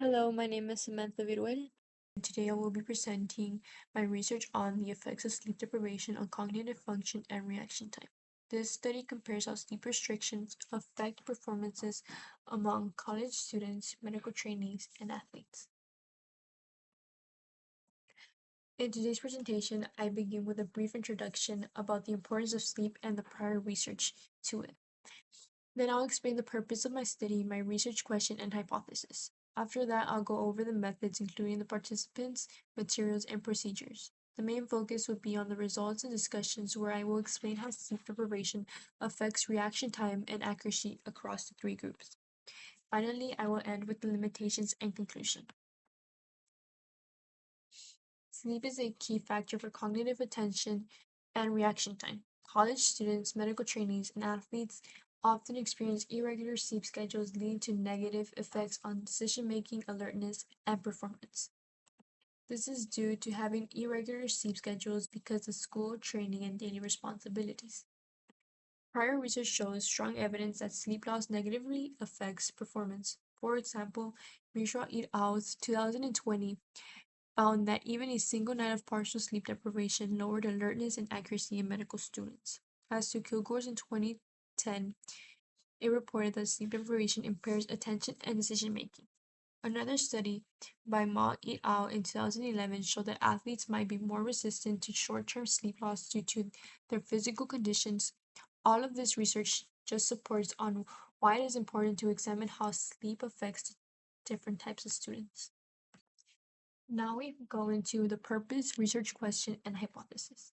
Hello, my name is Samantha Viruel. Today I will be presenting my research on the effects of sleep deprivation on cognitive function and reaction time. This study compares how sleep restrictions affect performances among college students, medical trainees, and athletes. In today's presentation, I begin with a brief introduction about the importance of sleep and the prior research to it. Then I'll explain the purpose of my study, my research question, and hypothesis. After that, I'll go over the methods, including the participants, materials, and procedures. The main focus would be on the results and discussions where I will explain how sleep deprivation affects reaction time and accuracy across the three groups. Finally, I will end with the limitations and conclusion. Sleep is a key factor for cognitive attention and reaction time. College students, medical trainees, and athletes often experience irregular sleep schedules leading to negative effects on decision making, alertness, and performance. This is due to having irregular sleep schedules because of school, training, and daily responsibilities. Prior research shows strong evidence that sleep loss negatively affects performance. For example, Mishra et al.'s 2020 found that even a single night of partial sleep deprivation lowered alertness and accuracy in medical students. As to Kilgore's in 2010, it reported that sleep deprivation impairs attention and decision making. Another study by Ma et al. In 2011 showed that athletes might be more resistant to short term sleep loss due to their physical conditions. All of this research just supports on why it is important to examine how sleep affects different types of students. Now we go into the purpose, research question, and hypothesis.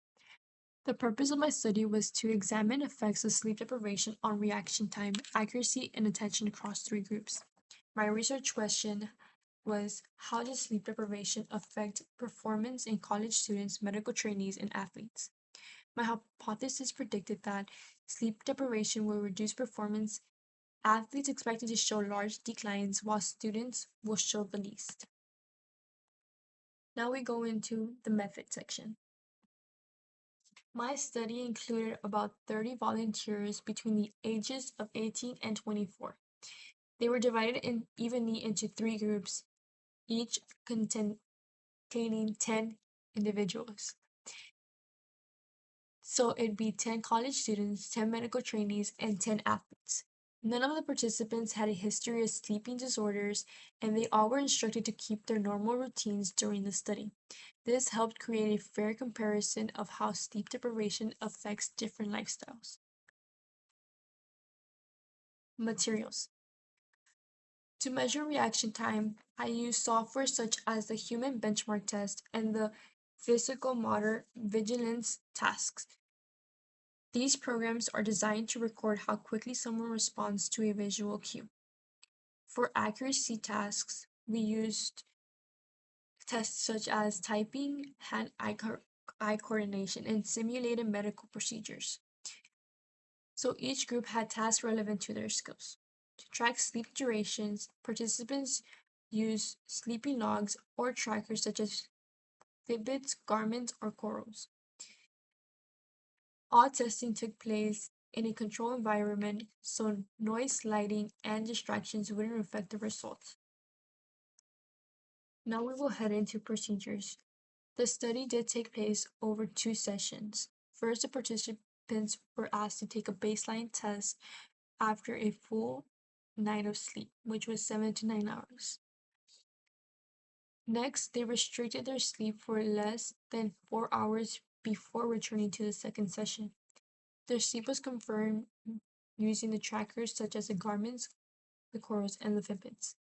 The purpose of my study was to examine effects of sleep deprivation on reaction time, accuracy, and attention across three groups. My research question was how does sleep deprivation affect performance in college students, medical trainees, and athletes? My hypothesis predicted that sleep deprivation will reduce performance, athletes expected to show large declines, while students will show the least. Now we go into the method section. My study included about 30 volunteers between the ages of 18 and 24. They were divided evenly into three groups, each containing 10 individuals. So it'd be 10 college students, 10 medical trainees, and 10 athletes. None of the participants had a history of sleeping disorders, and they all were instructed to keep their normal routines during the study. This helped create a fair comparison of how sleep deprivation affects different lifestyles. Materials. To measure reaction time, I use software such as the Human Benchmark Test and the Physical Motor Vigilance Tasks. These programs are designed to record how quickly someone responds to a visual cue. For accuracy tasks, we used tests such as typing, hand-eye coordination, and simulated medical procedures. So each group had tasks relevant to their skills. To track sleep durations, participants use sleeping logs or trackers such as Fitbits, Garmin's, or Corals. All testing took place in a controlled environment, so noise, lighting, and distractions wouldn't affect the results. Now we will head into procedures. The study did take place over 2 sessions. First, the participants were asked to take a baseline test after a full night of sleep, which was 7 to 9 hours. Next, they restricted their sleep for less than 4 hours before returning to the second session. Their sleep was confirmed using the trackers such as the Garmin's, the Corals, and the Fitbits.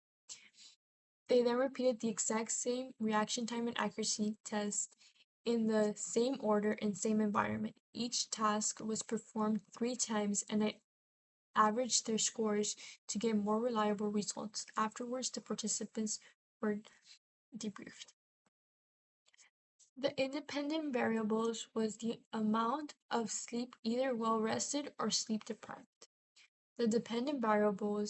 They then repeated the exact same reaction time and accuracy test in the same order and same environment. Each task was performed 3 times and I averaged their scores to get more reliable results. Afterwards, the participants were debriefed. The independent variables was the amount of sleep either well rested or sleep deprived. The dependent were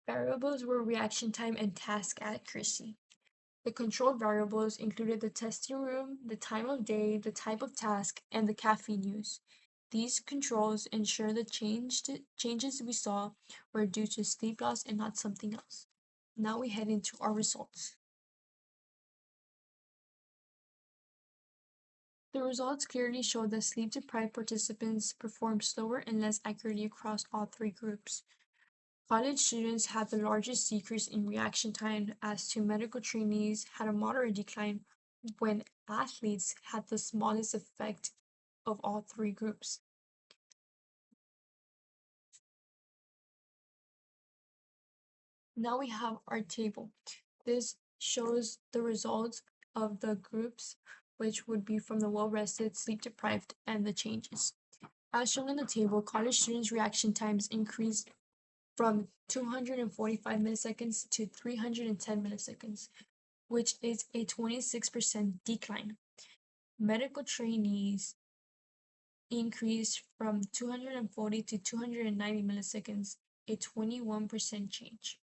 variables were reaction time and task accuracy. The controlled variables included the testing room, the time of day, the type of task, and the caffeine use. These controls ensure the changes we saw were due to sleep loss and not something else. Now we head into our results. The results clearly show that sleep-deprived participants performed slower and less accurately across all three groups. College students had the largest decrease in reaction time, as to medical trainees had a moderate decline, when athletes had the smallest effect of all three groups. Now we have our table. This shows the results of the groups, which would be from the well-rested, sleep-deprived, and the changes. As shown in the table, college students' reaction times increased from 245 milliseconds to 310 milliseconds, which is a 26% decline. Medical trainees increased from 240 to 290 milliseconds, a 21% change.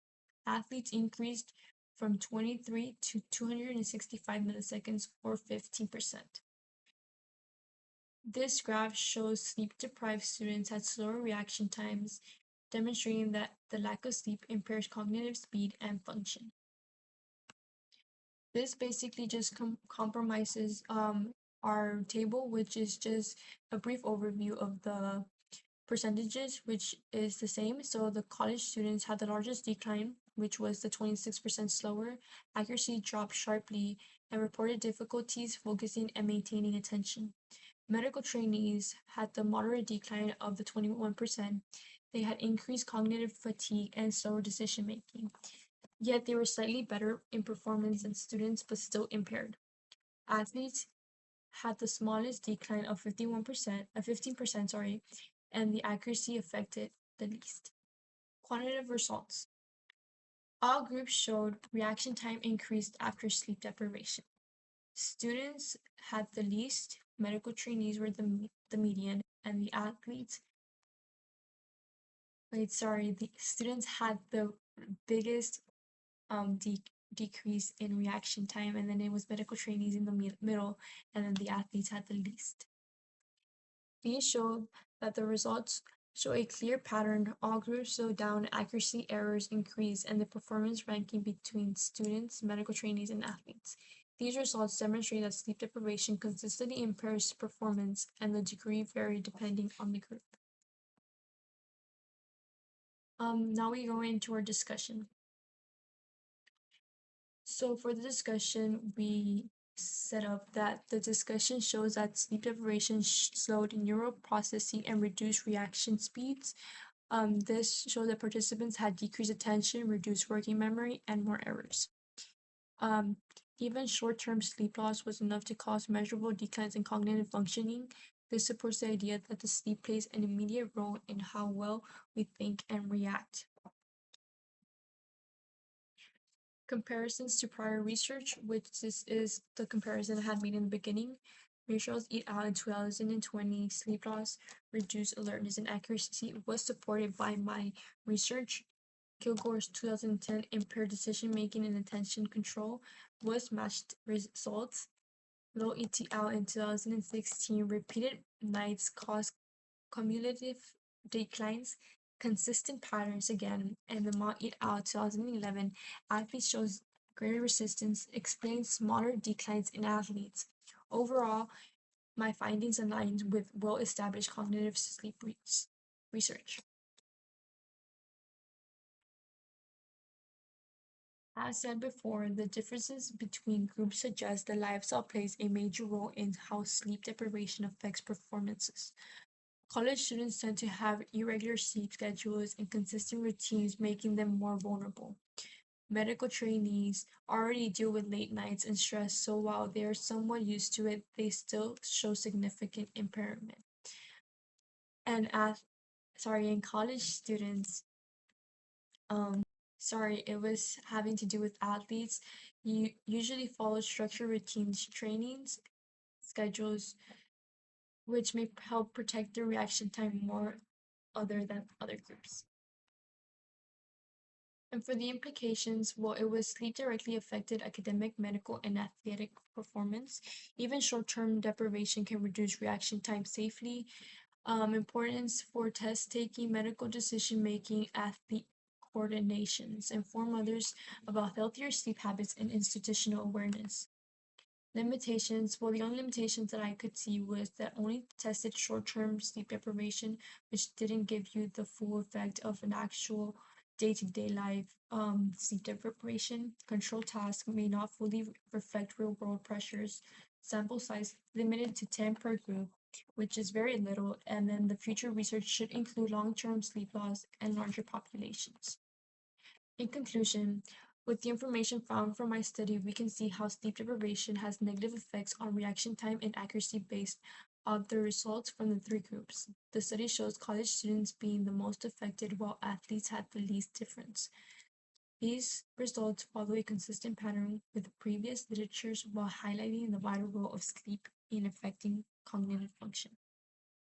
Athletes increased from 23 to 265 milliseconds, or 15%. This graph shows sleep-deprived students had slower reaction times, demonstrating that the lack of sleep impairs cognitive speed and function. This basically just compromises our table, which is just a brief overview of the percentages, which is the same. So the college students had the largest decline, which was the 26% slower. Accuracy dropped sharply and reported difficulties focusing and maintaining attention. Medical trainees had the moderate decline of the 21%. They had increased cognitive fatigue and slower decision making. Yet they were slightly better in performance than students, but still impaired. Athletes had the smallest decline of 15%, sorry, and the accuracy affected the least. Quantitative results. All groups showed reaction time increased after sleep deprivation. Students had the least, medical trainees were the median, and the athletes, the students had the biggest decrease in reaction time, and then it was medical trainees in the middle, and then the athletes had the least. These show that the results show a clear pattern. All groups slow down, accuracy errors increase, and the performance ranking between students, medical trainees, and athletes. These results demonstrate that sleep deprivation consistently impairs performance, and the degree varied depending on the group. Now we go into our discussion. So for the discussion, we set up that the discussion shows that sleep deprivation slowed neural processing and reduced reaction speeds. This showed that participants had decreased attention, reduced working memory, and more errors. Even short-term sleep loss was enough to cause measurable declines in cognitive functioning. This supports the idea that the sleep plays an immediate role in how well we think and react. Comparisons to prior research, which this is the comparison I had made in the beginning. Research et al. In 2020, sleep loss, reduced alertness and accuracy was supported by my research. Kilgore's 2010 impaired decision making and attention control was matched results. Low et al. In 2016, repeated nights caused cumulative declines, consistent patterns again, and the Ma et al. 2011, athletes shows greater resistance, explains smaller declines in athletes. Overall, my findings align with well-established cognitive sleep research. As said before, the differences between groups suggest that lifestyle plays a major role in how sleep deprivation affects performances. College students tend to have irregular sleep schedules and consistent routines, making them more vulnerable. Medical trainees already deal with late nights and stress, so while they are somewhat used to it, they still show significant impairment. And in college students, it was having to do with athletes. You usually follow structured routines, trainings, schedules, which may help protect their reaction time more other than other groups. And for the implications, well, it was sleep directly affected academic, medical, and athletic performance. Even short-term deprivation can reduce reaction time safely. Importance for test taking, medical decision making, athlete coordinations, inform others about healthier sleep habits and institutional awareness. Limitations. Well, the only limitations that I could see was that only tested short-term sleep deprivation, which didn't give you the full effect of an actual day-to-day life sleep deprivation. Control task may not fully reflect real-world pressures. Sample size limited to 10 per group, which is very little, and then the future research should include long-term sleep loss and larger populations. In conclusion, with the information found from my study, we can see how sleep deprivation has negative effects on reaction time and accuracy based on the results from the three groups. The study shows college students being the most affected while athletes had the least difference. These results follow a consistent pattern with previous literatures while highlighting the vital role of sleep in affecting cognitive function.